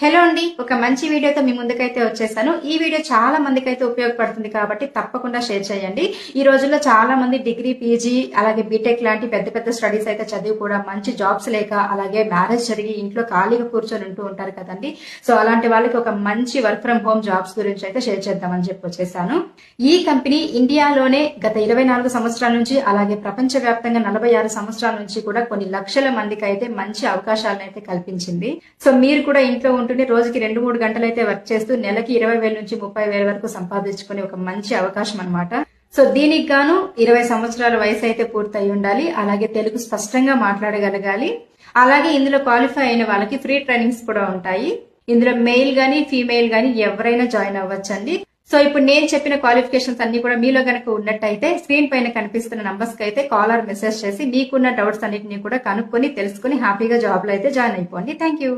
Hello అండి, ఒక మంచి వీడియోతో మీ ముందుకైతే వచ్చేసాను. ఈ వీడియో చాలా మందికి అయితే ఉపయోగపడుతుంది కాబట్టి తప్పకుండా షేర్ చేయండి. ఈ రోజుల్లో చాలా మంది డిగ్రీ, పీజీ అలాగే బీటెక్ లాంటి పెద్ద పెద్ద స్టడీస్ అయితే చదివి కూడా మంచి జాబ్స్ లేక అలాగే మ్యారేజ్ జరిగి ఇంట్లో ఖాళీగా కూర్చొని ఉంటూ ఉంటారు కదండి. సో అలాంటి వాళ్ళకి ఒక మంచి వర్క్ ఫ్రం హోమ్ జాబ్స్ గురించి అయితే షేర్ చేద్దామని చెప్పి వచ్చేసాను. ఈ కంపెనీ ఇండియాలోనే గత 24 సంవత్సరాల నుంచి అలాగే ప్రపంచవ్యాప్తంగా 46 సంవత్సరాల నుంచి కూడా కొన్ని లక్షల మందికి అయితే మంచి అవకాశాలను అయితే కల్పించింది. సో మీరు కూడా ఇంట్లో ఉంటూనే రోజుకి 2-3 గంటలు అయితే వర్క్ చేస్తూ నెలకి 20,000 నుంచి 30,000 వరకు సంపాదించుకునే ఒక మంచి అవకాశం అన్నమాట. సో దీనికి గాను 20 సంవత్సరాల వయసు అయితే పూర్తయి ఉండాలి. అలాగే తెలుగు స్పష్టంగా మాట్లాడగలగాలి. అలాగే ఇందులో క్వాలిఫై అయిన వాళ్ళకి ఫ్రీ ట్రైనింగ్స్ కూడా ఉంటాయి. ఇందులో మెయిల్ గానీ ఫీమేల్ గానీ ఎవరైనా జాయిన్ అవ్వచ్చండి. సో ఇప్పుడు నేను చెప్పిన క్వాలిఫికేషన్స్ అన్ని కూడా మీలో గనక ఉన్నట్టయితే స్క్రీన్ పైన కనిపిస్తున్న నంబర్స్ కి అయితే కాల్ ఆర్ మెసేజ్ చేసి మీకున్న డౌట్స్ అన్నిటిని కూడా కనుక్కొని తెలుసుకుని హ్యాపీగా జాబ్ లో అయితే జాయిన్ అయిపోండి. Thank you.